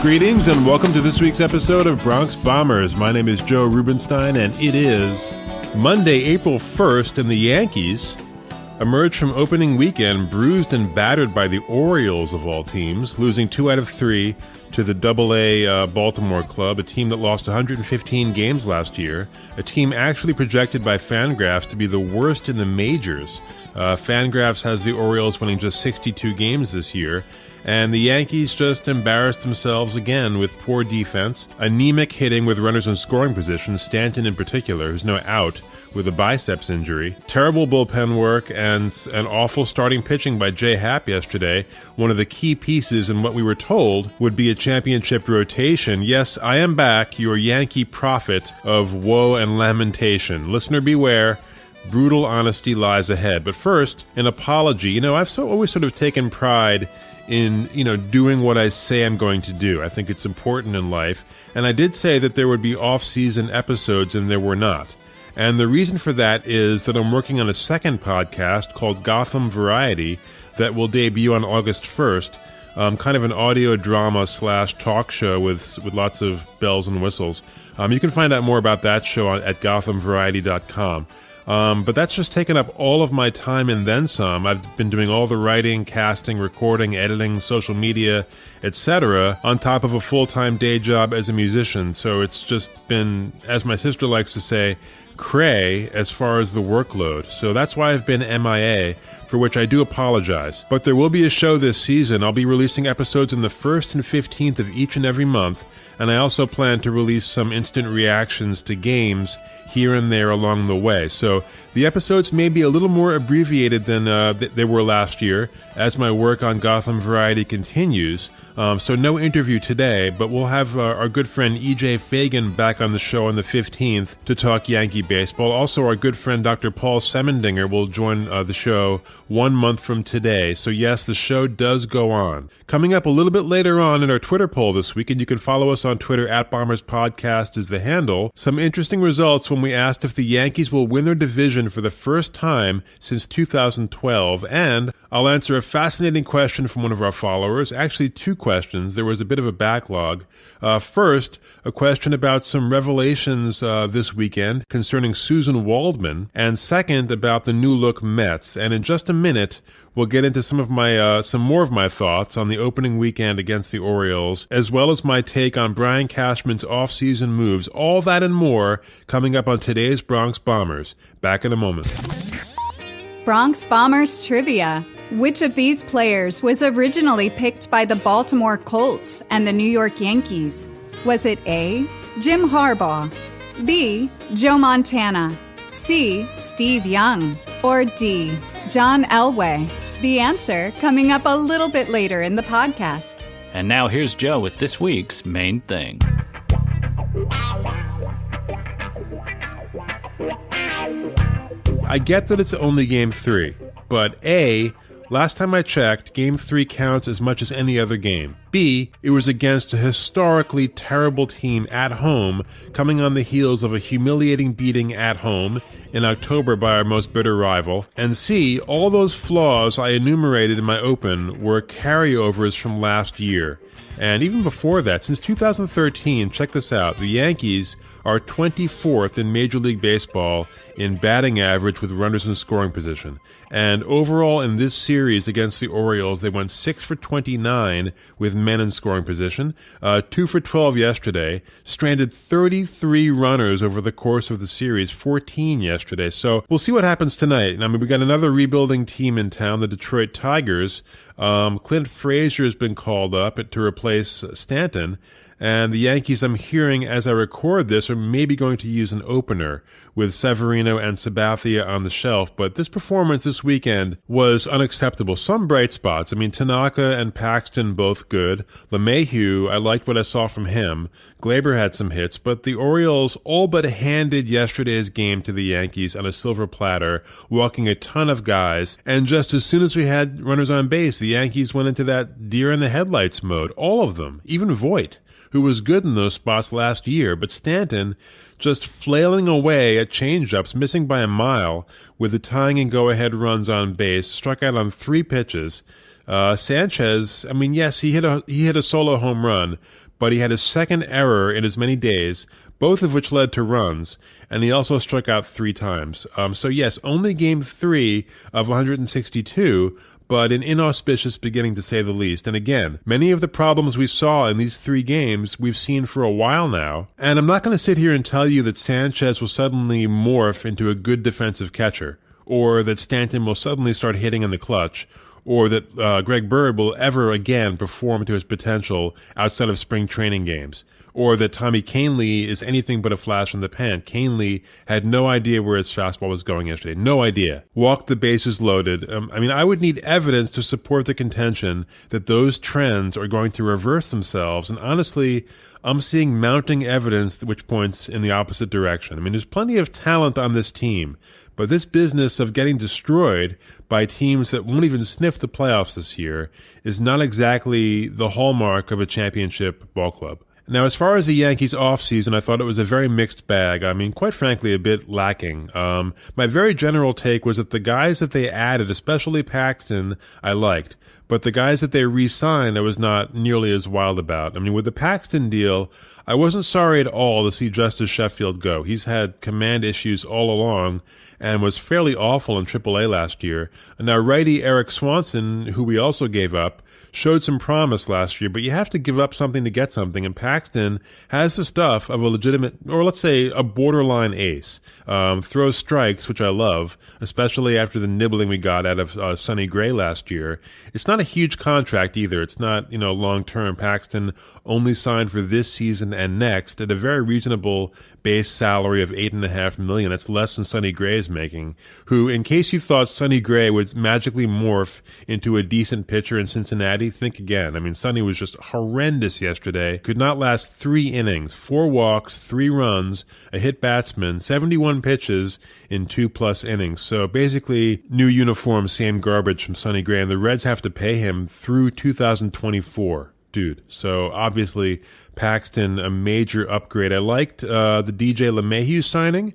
Greetings and welcome to this week's episode of Bronx Bombers. My name is Joe Rubenstein and it is Monday, April 1st, and the Yankees emerged from opening weekend bruised and battered by the Orioles of all teams, losing 2 out of 3 to the AA Baltimore club, a team that lost 115 games last year, a team actually projected by Fangraphs to be the worst in the majors. Fangraphs has the Orioles winning just 62 games this year, and the Yankees just embarrassed themselves again with poor defense, anemic hitting with runners in scoring position, Stanton in particular, who's now out with a biceps injury, terrible bullpen work, and an awful starting pitching by Jay Happ yesterday, one of the key pieces in what we were told would be a championship rotation. Yes, I am back, your Yankee prophet of woe and lamentation. Listener beware. Brutal honesty lies ahead. But first, an apology. I've always sort of taken pride in, doing what I say I'm going to do. I think it's important in life. And I did say that there would be off-season episodes, and there were not. And the reason for that is that I'm working on a second podcast called Gotham Variety that will debut on August 1st. Kind of an audio drama / talk show with lots of bells and whistles. You can find out more about that show at gothamvariety.com. But that's just taken up all of my time and then some. I've been doing all the writing, casting, recording, editing, social media, etc., on top of a full-time day job as a musician. So it's just been, as my sister likes to say, cray as far as the workload. So that's why I've been MIA, for which I do apologize. But there will be a show this season. I'll be releasing episodes on the 1st and 15th of each and every month, and I also plan to release some instant reactions to games here and there along the way. So the episodes may be a little more abbreviated than they were last year as my work on Gotham Variety continues. So no interview today, but we'll have our good friend E.J. Fagan back on the show on the 15th to talk Yankee baseball. Also, our good friend Dr. Paul Semendinger will join the show 1 month from today. So yes, the show does go on. Coming up a little bit later on in our Twitter poll this week, and you can follow us on Twitter at Bombers Podcast is the handle, some interesting results when we asked if the Yankees will win their division for the first time since 2012, and I'll answer a fascinating question from one of our followers, actually 2 questions. There was a bit of a backlog. First, a question about some revelations this weekend concerning Suzyn Waldman, and second, about the new look Mets. And in just a minute, we'll get into some more of my thoughts on the opening weekend against the Orioles, as well as my take on Brian Cashman's off-season moves. All that and more coming up on today's Bronx Bombers. Back in a moment. Bronx Bombers Trivia. Which of these players was originally picked by the Baltimore Colts and the New York Yankees? Was it A, Jim Harbaugh, B, Joe Montana, C, Steve Young, or D, John Elway? The answer coming up a little bit later in the podcast. And now here's Joe with this week's main thing. I get that it's only Game 3, but A, last time I checked, Game 3 counts as much as any other game. B, it was against a historically terrible team at home, coming on the heels of a humiliating beating at home in October by our most bitter rival. And C, all those flaws I enumerated in my open were carryovers from last year. And even before that, since 2013, check this out, the Yankees are 24th in Major League Baseball in batting average with runners in scoring position. And overall in this series against the Orioles, they went 6 for 29 with men in scoring position, 2 for 12 yesterday, stranded 33 runners over the course of the series, 14 yesterday. So we'll see what happens tonight. We got another rebuilding team in town, the Detroit Tigers. Clint Frazier has been called up to replace Stanton. And the Yankees, I'm hearing as I record this, are maybe going to use an opener with Severino and Sabathia on the shelf. But this performance this weekend was unacceptable. Some bright spots. Tanaka and Paxton both good. LeMahieu, I liked what I saw from him. Glaber had some hits. But the Orioles all but handed yesterday's game to the Yankees on a silver platter, walking a ton of guys. And just as soon as we had runners on base, the Yankees went into that deer in the headlights mode. All of them. Even Voit, who was good in those spots last year, but Stanton just flailing away at changeups, missing by a mile with the tying and go-ahead runs on base, struck out on 3 pitches. Sanchez, yes, he hit a solo home run, but he had his second error in as many days, both of which led to runs, and he also struck out 3 times. So yes, only game 3 of 162, but an inauspicious beginning to say the least. And again, many of the problems we saw in these 3 games we've seen for a while now. And I'm not going to sit here and tell you that Sanchez will suddenly morph into a good defensive catcher, or that Stanton will suddenly start hitting in the clutch, or that Greg Bird will ever again perform to his potential outside of spring training games, or that Tommy Kahnle is anything but a flash in the pan. Kahnle had no idea where his fastball was going yesterday. No idea. Walked the bases loaded. I would need evidence to support the contention that those trends are going to reverse themselves. And honestly, I'm seeing mounting evidence which points in the opposite direction. There's plenty of talent on this team, but this business of getting destroyed by teams that won't even sniff the playoffs this year is not exactly the hallmark of a championship ball club. Now, as far as the Yankees offseason, I thought it was a very mixed bag. Quite frankly, a bit lacking. My very general take was that the guys that they added, especially Paxton, I liked. But the guys that they re-signed, I was not nearly as wild about. With the Paxton deal, I wasn't sorry at all to see Justice Sheffield go. He's had command issues all along and was fairly awful in AAA last year. And now righty Eric Swanson, who we also gave up, showed some promise last year, but you have to give up something to get something, and Paxton has the stuff of a legitimate, or let's say a borderline ace. Throws strikes, which I love, especially after the nibbling we got out of Sonny Gray last year. It's not a huge contract either. It's not, long-term. Paxton only signed for this season and next at a very reasonable base salary of $8.5 million. That's less than Sonny Gray is making, who, in case you thought Sonny Gray would magically morph into a decent pitcher in Cincinnati, think again. Sonny was just horrendous yesterday. Could not last 3 innings, 4 walks, 3 runs, a hit batsman, 71 pitches in 2+ innings. So basically, new uniform, same garbage from Sonny Gray, and the Reds have to pay him through 2024. Dude. So obviously, Paxton, a major upgrade. I liked the DJ LeMahieu signing,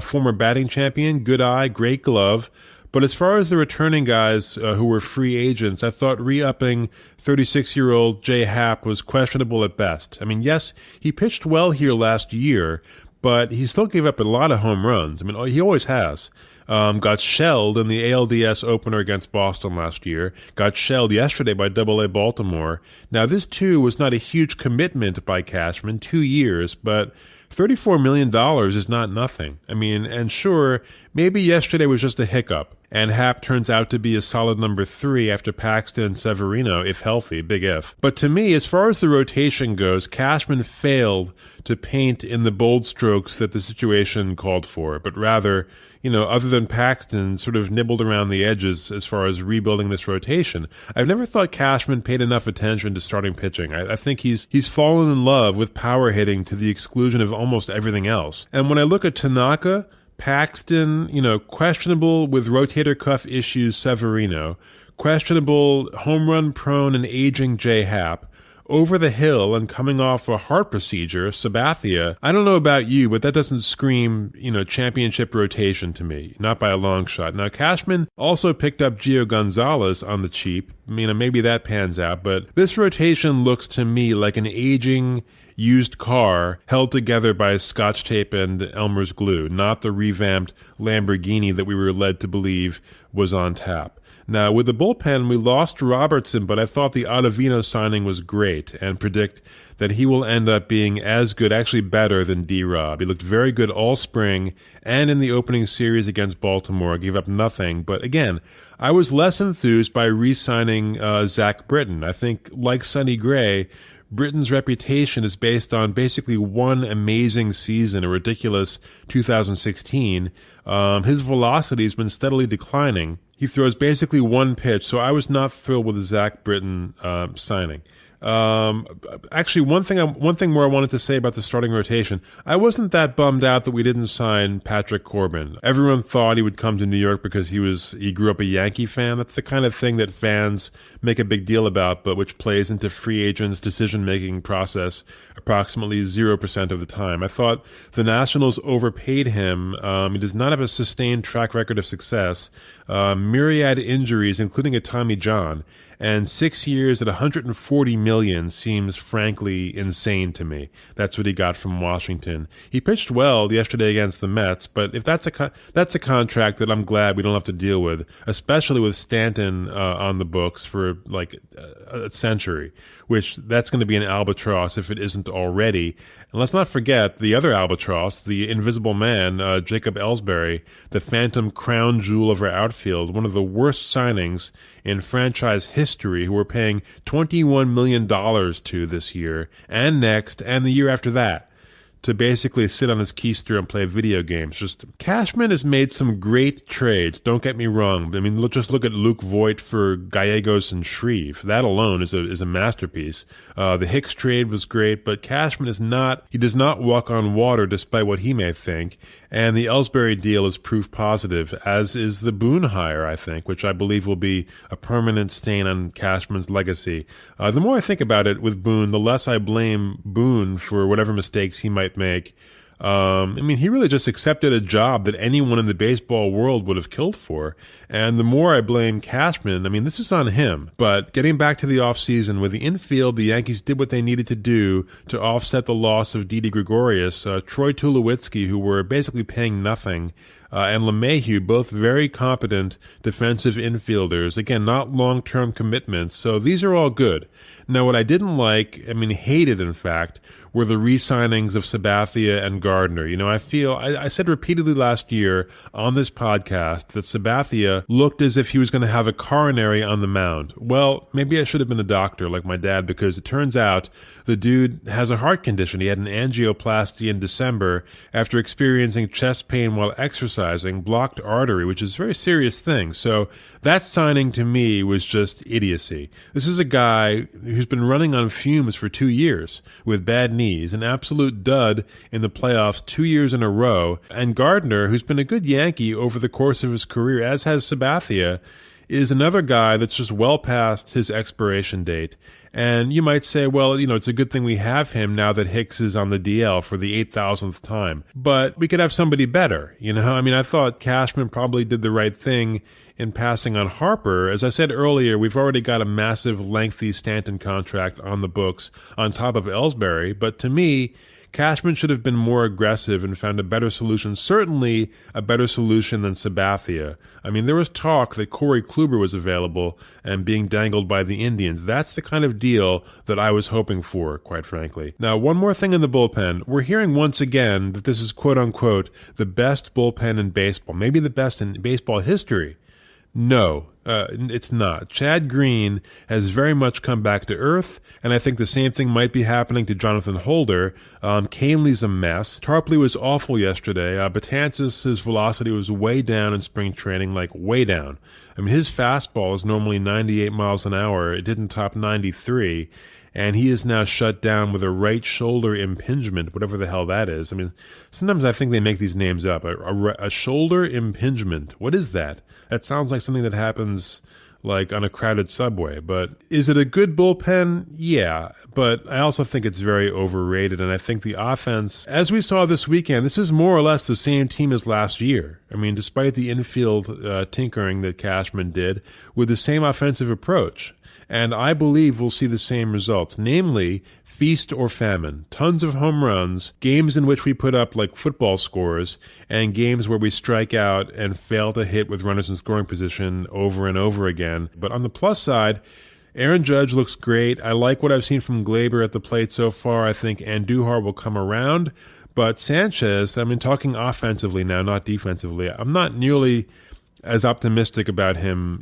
former batting champion, good eye, great glove. But as far as the returning guys who were free agents, I thought re-upping 36-year-old Jay Happ was questionable at best. Yes, he pitched well here last year, but he still gave up a lot of home runs. He always has. Got shelled in the ALDS opener against Boston last year. Got shelled yesterday by AA Baltimore. Now, this, too, was not a huge commitment by Cashman, 2 years, but $34 million is not nothing. And sure, maybe yesterday was just a hiccup, and Happ turns out to be a solid number 3 after Paxton and Severino, if healthy, big if. But to me, as far as the rotation goes, Cashman failed to paint in the bold strokes that the situation called for, but rather, other than Paxton, sort of nibbled around the edges as far as rebuilding this rotation. I've never thought Cashman paid enough attention to starting pitching. I think he's fallen in love with power hitting to the exclusion of almost everything else. And when I look at Tanaka, Paxton, questionable with rotator cuff issues, Severino, questionable home run prone and aging Jay Happ, over the hill and coming off a heart procedure, Sabathia. I don't know about you, but that doesn't scream, championship rotation to me, not by a long shot. Now, Cashman also picked up Gio Gonzalez on the cheap. Maybe that pans out, but this rotation looks to me like an aging used car held together by Scotch tape and Elmer's glue, not the revamped Lamborghini that we were led to believe was on tap. Now, with the bullpen, we lost Robertson, but I thought the Ottavino signing was great and predict that he will end up being as good, actually better than D-Rob. He looked very good all spring and in the opening series against Baltimore, gave up nothing. But again, I was less enthused by re-signing Zach Britton. I think, like Sonny Gray, Britton's reputation is based on basically one amazing season, a ridiculous 2016. His velocity has been steadily declining. He throws basically one pitch, so I was not thrilled with the Zach Britton signing. Actually, one thing more I wanted to say about the starting rotation. I wasn't that bummed out that we didn't sign Patrick Corbin. Everyone thought he would come to New York because he grew up a Yankee fan. That's the kind of thing that fans make a big deal about, but which plays into free agents' decision-making process approximately 0% of the time. I thought the Nationals overpaid him. He does not have a sustained track record of success. Myriad injuries, including a Tommy John, and 6 years at $140 million million seems frankly insane to me. That's what he got from Washington. He pitched well yesterday against the Mets, but if that's a contract that I'm glad we don't have to deal with, especially with Stanton on the books for like a century, which that's going to be an albatross if it isn't already. And let's not forget the other albatross, the invisible man, Jacob Ellsbury, the phantom crown jewel of our outfield, one of the worst signings in franchise history, who we're paying $21 million to this year and next and the year after that, to basically sit on his keister and play video games. Just Cashman has made some great trades, don't get me wrong. I mean, just look at Luke Voigt for Gallegos and Shreve. That alone is a masterpiece. The Hicks trade was great, but Cashman does not walk on water despite what he may think. And the Ellsbury deal is proof positive, as is the Boone hire, I think, which I believe will be a permanent stain on Cashman's legacy. The more I think about it with Boone, the less I blame Boone for whatever mistakes he might make. I mean, he really just accepted a job that anyone in the baseball world would have killed for. And the more I blame Cashman, I mean, this is on him. But getting back to the offseason, with the infield, the Yankees did what they needed to do to offset the loss of Didi Gregorius, Troy Tulowitzki, who were basically paying nothing, and LeMahieu, both very competent defensive infielders. Again, not long-term commitments, so these are all good. Now, what I didn't like, I mean, hated, in fact, were the re-signings of Sabathia and Gardner. You know, I said repeatedly last year on this podcast that Sabathia looked as if he was going to have a coronary on the mound. Well, maybe I should have been a doctor like my dad, because it turns out the dude has a heart condition. He had an angioplasty in December after experiencing chest pain while exercising, blocked artery, which is a very serious thing. So that signing to me was just idiocy. This is a guy who's been running on fumes for 2 years with bad knees, an absolute dud in the playoffs 2 years in a row. And Gardner, who's been a good Yankee over the course of his career, as has Sabathia, is another guy that's just well past his expiration date. And you might say, well, you know, it's a good thing we have him now that Hicks is on the DL for the 8,000th time. But we could have somebody better, you know? I mean, I thought Cashman probably did the right thing in passing on Harper. As I said earlier, we've already got a massive, lengthy Stanton contract on the books on top of Ellsbury. But to me, Cashman should have been more aggressive and found a better solution, certainly a better solution than Sabathia. I mean, there was talk that Corey Kluber was available and being dangled by the Indians. That's the kind of deal that I was hoping for, quite frankly. Now, one more thing in the bullpen. We're hearing once again that this is, quote-unquote, the best bullpen in baseball, maybe the best in baseball history. No, it's not. Chad Green has very much come back to earth, and I think the same thing might be happening to Jonathan Holder. Canley's a mess. Tarpley was awful yesterday. Betances, his velocity was way down in spring training, like way down. I mean, his fastball is normally 98 miles an hour. It didn't top 93. And he is now shut down with a right shoulder impingement, whatever the hell that is. I mean, sometimes I think they make these names up. A shoulder impingement. What is that? That sounds like something that happens like on a crowded subway. But is it a good bullpen? Yeah. But I also think it's very overrated. And I think the offense, as we saw this weekend, this is more or less the same team as last year. I mean, despite the infield tinkering that Cashman did with the same offensive approach. And I believe we'll see the same results, namely feast or famine. Tons of home runs, games in which we put up like football scores, and games where we strike out and fail to hit with runners in scoring position over and over again. But on the plus side, Aaron Judge looks great. I like what I've seen from Glaber at the plate so far. I think Andujar will come around. But Sanchez, I mean, talking offensively now, not defensively, I'm not nearly as optimistic about him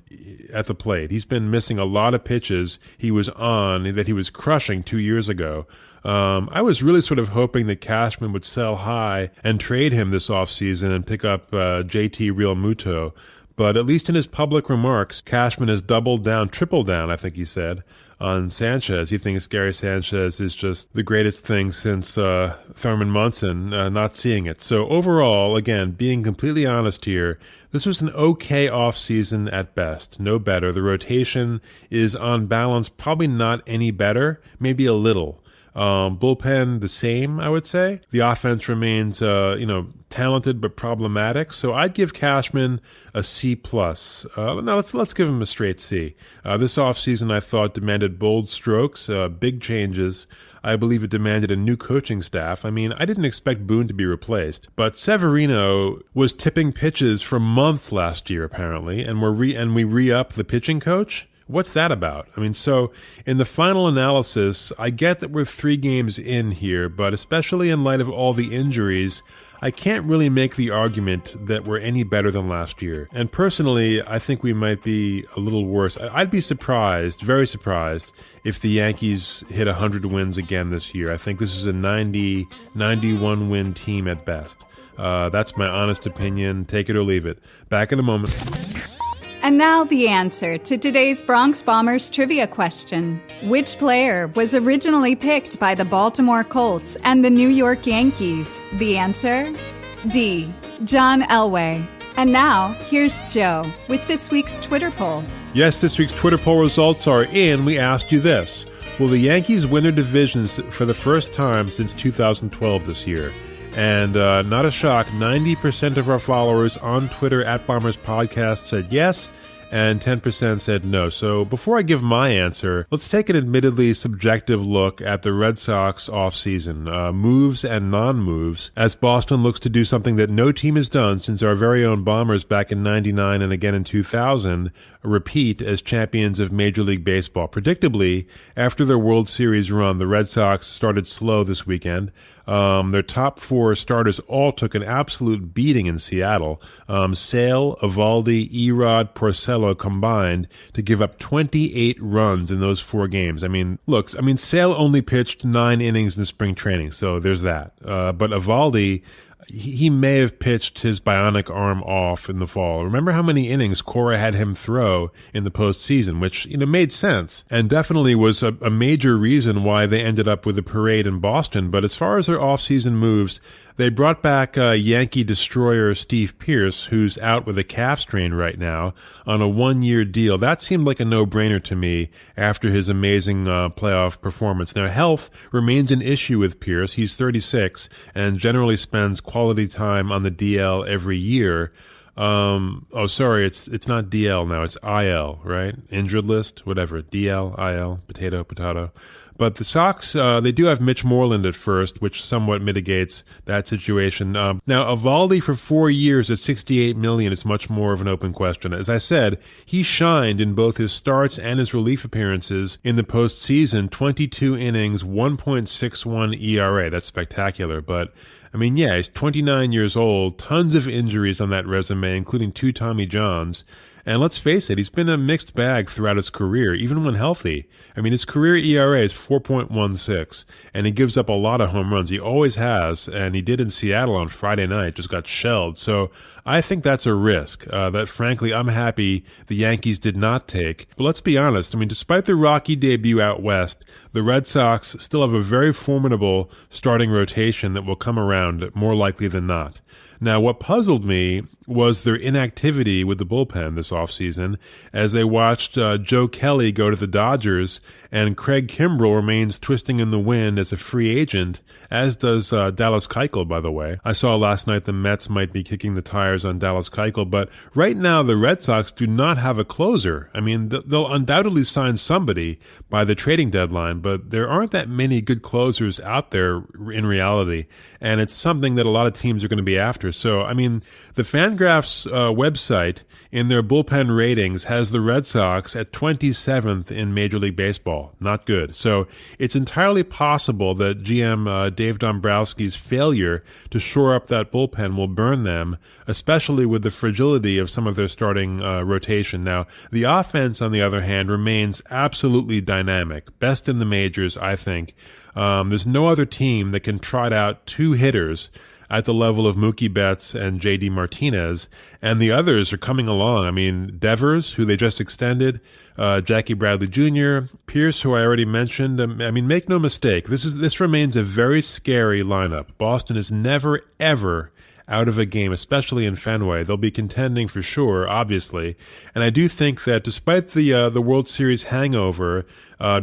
at the plate. He's been missing a lot of pitches he was on that he was crushing 2 years ago. I was really sort of hoping that Cashman would sell high and trade him this offseason and pick up JT Realmuto. But at least in his public remarks, Cashman has doubled down, tripled down, I think he said, on Sanchez. He thinks Gary Sanchez is just the greatest thing since Thurman Munson, not seeing it. So overall, again, being completely honest here, this was an okay offseason at best, no better. The rotation is on balance, probably not any better, maybe a little. Bullpen, the same, I would say. The offense remains, talented but problematic. So I'd give Cashman a C+. Let's give him a straight C. This offseason, I thought, demanded bold strokes, big changes. I believe it demanded a new coaching staff. I mean, I didn't expect Boone to be replaced, but Severino was tipping pitches for months last year, apparently, and we re-up the pitching coach. What's that about? I mean, so in the final analysis, I get that we're 3 games in here, but especially in light of all the injuries, I can't really make the argument that we're any better than last year. And personally, I think we might be a little worse. I'd be surprised, very surprised, if the Yankees hit 100 wins again this year. I think this is a 90, 91 win team at best. That's my honest opinion. Take it or leave it. Back in a moment. And now the answer to today's Bronx Bombers trivia question. Which player was originally picked by the Baltimore Colts and the New York Yankees? The answer? D. John Elway. And now, here's Joe with this week's Twitter poll. Yes, this week's Twitter poll results are in. We asked you this. Will the Yankees win their divisions for the first time since 2012 this year? And not a shock, 90% of our followers on Twitter at Bombers Podcast said yes, and 10% said no. So before I give my answer, let's take an admittedly subjective look at the Red Sox offseason, moves and non-moves, as Boston looks to do something that no team has done since our very own Bombers back in 99 and again in 2000, repeat as champions of Major League Baseball. Predictably, after their World Series run, the Red Sox started slow this weekend. Their top 4 starters all took an absolute beating in Seattle. Sale, Eovaldi, Erod, Porcello combined to give up 28 runs in those 4 games. Sale only pitched 9 innings in spring training, so there's that. But Eovaldi, he may have pitched his bionic arm off in the fall. Remember how many innings Cora had him throw in the postseason, which, made sense and definitely was a major reason why they ended up with a parade in Boston. But as far as their offseason moves, they brought back Yankee destroyer Steve Pearce, who's out with a calf strain right now, on a 1-year deal. That seemed like a no-brainer to me after his amazing playoff performance. Now, health remains an issue with Pearce. He's 36 and generally spends quality time on the DL every year. It's not DL now, it's IL, right? Injured list, whatever, DL, IL, potato. But the Sox, they do have Mitch Moreland at first, which somewhat mitigates that situation. Now, Eovaldi for 4 years at $68 million is much more of an open question. As I said, he shined in both his starts and his relief appearances in the postseason, 22 innings, 1.61 ERA. That's spectacular. But, he's 29 years old, tons of injuries on that resume, including 2 Tommy Johns. And let's face it, he's been a mixed bag throughout his career, even when healthy. His career ERA is 4.16, and he gives up a lot of home runs. He always has, and he did in Seattle on Friday night, just got shelled. So I think that's a risk that, frankly, I'm happy the Yankees did not take. But let's be honest, despite their rocky debut out west, the Red Sox still have a very formidable starting rotation that will come around more likely than not. Now, what puzzled me was their inactivity with the bullpen this offseason as they watched Joe Kelly go to the Dodgers and Craig Kimbrell remains twisting in the wind as a free agent, as does Dallas Keuchel, by the way. I saw last night the Mets might be kicking the tires on Dallas Keuchel, but right now the Red Sox do not have a closer. They'll undoubtedly sign somebody by the trading deadline, but there aren't that many good closers out there in reality, and it's something that a lot of teams are going to be after. So, the Fangraphs website in their bullpen ratings has the Red Sox at 27th in Major League Baseball. Not good. So it's entirely possible that GM Dave Dombrowski's failure to shore up that bullpen will burn them, especially with the fragility of some of their starting rotation. Now, the offense, on the other hand, remains absolutely dynamic. Best in the majors, I think. There's no other team that can trot out 2 hitters at the level of Mookie Betts and J.D. Martinez, and the others are coming along. Devers, who they just extended, Jackie Bradley Jr., Pearce, who I already mentioned. Make no mistake, this remains a very scary lineup. Boston has never, ever out of a game, especially in Fenway. They'll be contending for sure, obviously. And I do think that despite the World Series hangover,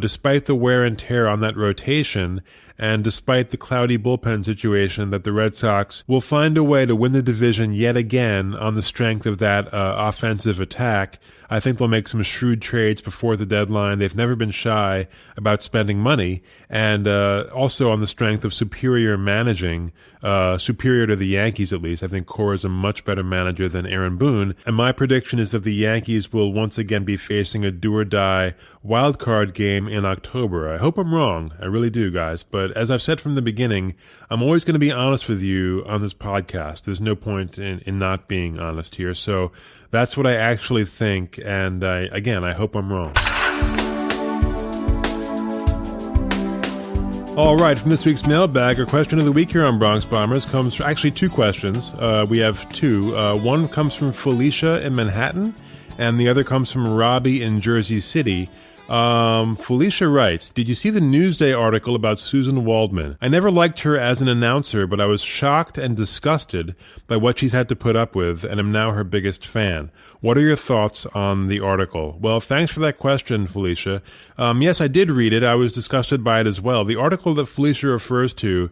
despite the wear and tear on that rotation, and despite the cloudy bullpen situation, that the Red Sox will find a way to win the division yet again on the strength of that offensive attack. I think they'll make some shrewd trades before the deadline. They've never been shy about spending money, and also on the strength of superior managing, superior to the Yankees at least. I think Cora is a much better manager than Aaron Boone, and my prediction is that the Yankees will once again be facing a do-or-die wild card game in October. I hope I'm wrong. I really do, guys. But as I've said from the beginning, I'm always going to be honest with you on this podcast. There's no point in not being honest here. So that's what I actually think. And I hope I'm wrong. All right, from this week's mailbag, our question of the week here on Bronx Bombers comes from actually two questions. We have two. One comes from Felicia in Manhattan, and the other comes from Robbie in Jersey City. Felicia writes, did you see the Newsday article about Suzyn Waldman? I never liked her as an announcer, but I was shocked and disgusted by what she's had to put up with, and am now her biggest fan. What are your thoughts on the article? Well, thanks for that question, Felicia. Yes, I did read it. I was disgusted by it as well. The article that Felicia refers to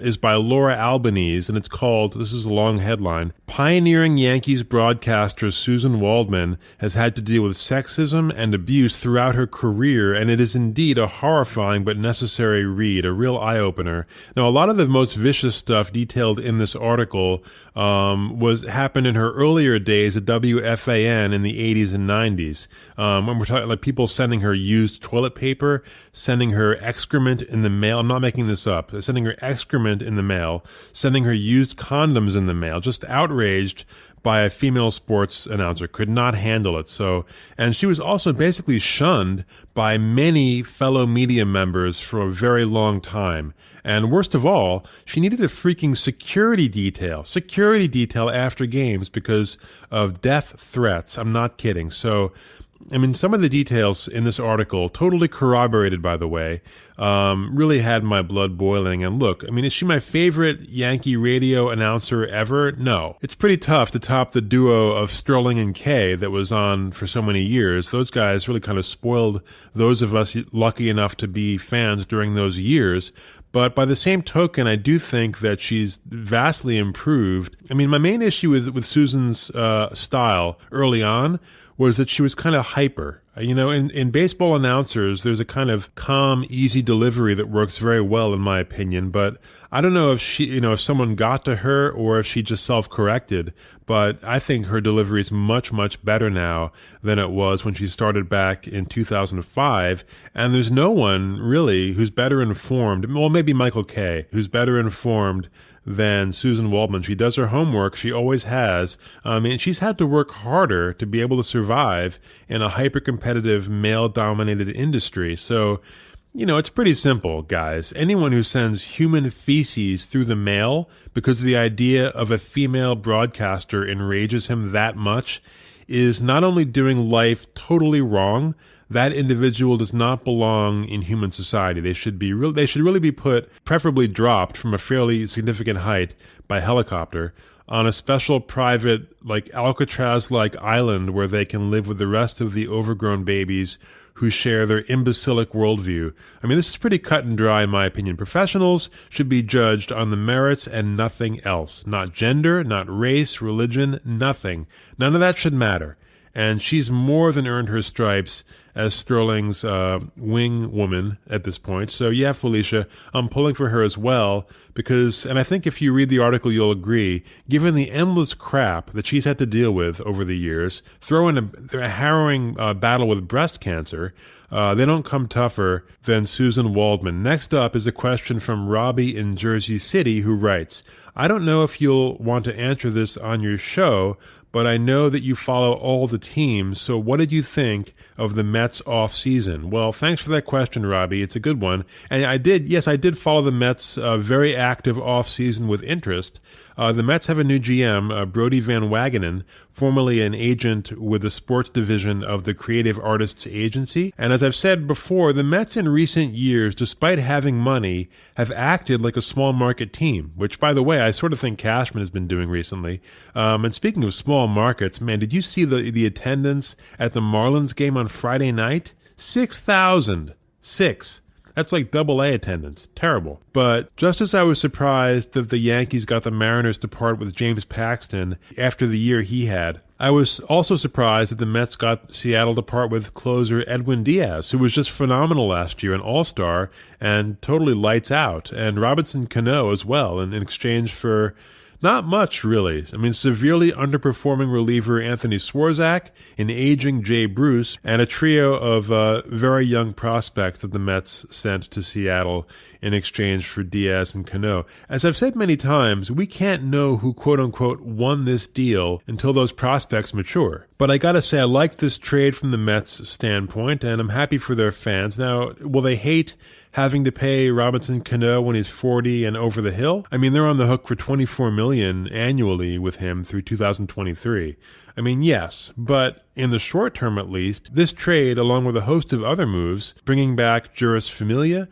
is by Laura Albanese, and it's called, this is a long headline, Pioneering Yankees broadcaster Suzyn Waldman has had to deal with sexism and abuse throughout her career, and it is indeed a horrifying but necessary read, a real eye-opener. Now, a lot of the most vicious stuff detailed in this article happened in her earlier days at WFAN in the 80s and 90s. When we're talking like people sending her used toilet paper, sending her excrement in the mail. I'm not making this up. Sending her excrement in the mail, sending her used condoms in the mail, just outraged by a female sports announcer, could not handle it. So, and she was also basically shunned by many fellow media members for a very long time. And worst of all, she needed a freaking security detail after games because of death threats. I'm not kidding. So, I mean, some of the details in this article, totally corroborated, by the way, really had my blood boiling. And look, I mean, is she my favorite Yankee radio announcer ever? No. It's pretty tough to top the duo of Sterling and Kay that was on for so many years. Those guys really kind of spoiled those of us lucky enough to be fans during those years. But by the same token, I do think that she's vastly improved. I mean, my main issue with Suzyn's style early on was that she was kind of hyper. You know, in baseball announcers, there's a kind of calm, easy delivery that works very well, in my opinion. But I don't know if if someone got to her or if she just self-corrected. But I think her delivery is much, much better now than it was when she started back in 2005. And there's no one really who's better informed. Well, maybe Michael Kay, who's better informed than Suzyn Waldman. She does her homework. She always has. And she's had to work harder to be able to survive in a hyper-competitive, male-dominated industry. So, you know, it's pretty simple, guys. Anyone who sends human feces through the mail because the idea of a female broadcaster enrages him that much is not only doing life totally wrong, that individual does not belong in human society. They should really be put, preferably dropped from a fairly significant height by helicopter on a special private, like Alcatraz-like island where they can live with the rest of the overgrown babies who share their imbecilic worldview. I mean, this is pretty cut and dry in my opinion. Professionals should be judged on the merits and nothing else. Not gender, not race, religion, nothing. None of that should matter. And she's more than earned her stripes as Sterling's wing woman at this point. So yeah, Felicia, I'm pulling for her as well because, and I think if you read the article, you'll agree, given the endless crap that she's had to deal with over the years, throw in a harrowing battle with breast cancer, they don't come tougher than Suzyn Waldman. Next up is a question from Robbie in Jersey City who writes, I don't know if you'll want to answer this on your show, but I know that you follow all the teams, so what did you think of the Mets offseason? Well, thanks for that question, Robbie. It's a good one. And I did follow the Mets' very active offseason with interest. The Mets have a new GM, Brody Van Wagenen, formerly an agent with the sports division of the Creative Artists Agency. And as I've said before, the Mets in recent years, despite having money, have acted like a small market team, which, by the way, I sort of think Cashman has been doing recently. And speaking of small markets, man, did you see the attendance at the Marlins game on Friday night? 6,000. That's like AA attendance. Terrible. But just as I was surprised that the Yankees got the Mariners to part with James Paxton after the year he had, I was also surprised that the Mets got Seattle to part with closer Edwin Diaz, who was just phenomenal last year, an all-star, and totally lights out, and Robinson Cano as well, in exchange for not much, really. I mean, severely underperforming reliever Anthony Swarzak, an aging Jay Bruce, and a trio of very young prospects that the Mets sent to Seattle in exchange for Diaz and Cano. As I've said many times, we can't know who quote-unquote won this deal until those prospects mature. But I gotta say, I like this trade from the Mets' standpoint, and I'm happy for their fans. Now, will they hate having to pay Robinson Cano when he's 40 and over the hill? I mean, they're on the hook for $24 million annually with him through 2023. I mean, yes, but in the short term at least, this trade, along with a host of other moves, bringing back Juris Familia,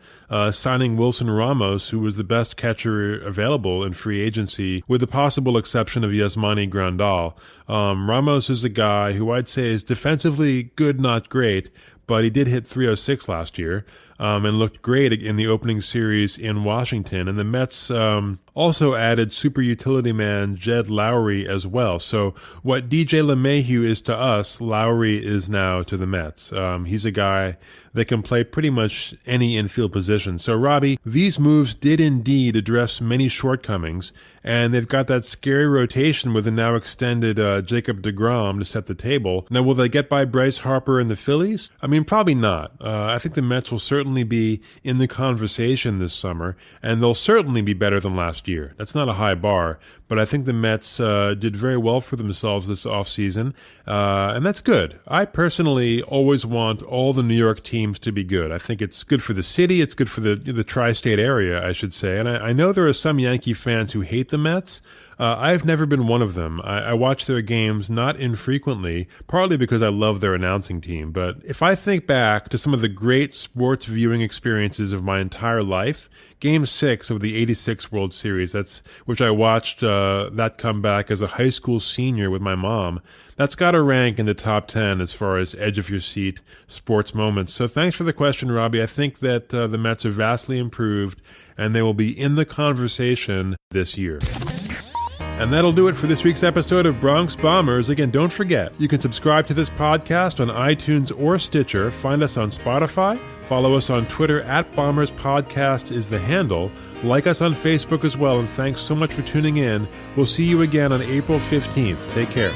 signing Wilson Ramos, who was the best catcher available in free agency, with the possible exception of Yasmani Grandal. Ramos is a guy who I'd say is defensively good, not great, but he did hit .306 last year and looked great in the opening series in Washington. And the Mets also added super utility man Jed Lowry as well. So what DJ LeMahieu is to us, Lowry is now to the Mets. He's a guy that can play pretty much any infield position. So, Robbie, these moves did indeed address many shortcomings, and they've got that scary rotation with the now extended Jacob deGrom to set the table. Now, will they get by Bryce Harper and the Phillies? I mean, probably not. I think the Mets will certainly be in the conversation this summer, and they'll certainly be better than last year. That's not a high bar, but I think the Mets did very well for themselves this offseason, and that's good. I personally always want all the New York teams to be good. I think it's good for the city. It's good for the tri-state area, I should say. And I know there are some Yankee fans who hate the Mets. I've never been one of them. I watch their games not infrequently, partly because I love their announcing team. But if I think back to some of the great sports viewing experiences of my entire life, Game 6 of the '86 World Series, which I watched that comeback as a high school senior with my mom, that's got to rank in the top 10 as far as edge-of-your-seat sports moments. So thanks for the question, Robbie. I think that the Mets are vastly improved, and they will be in the conversation this year. And that'll do it for this week's episode of Bronx Bombers. Again, don't forget, you can subscribe to this podcast on iTunes or Stitcher. Find us on Spotify. Follow us on Twitter @BombersPodcast is the handle. Like us on Facebook as well. And thanks so much for tuning in. We'll see you again on April 15th. Take care.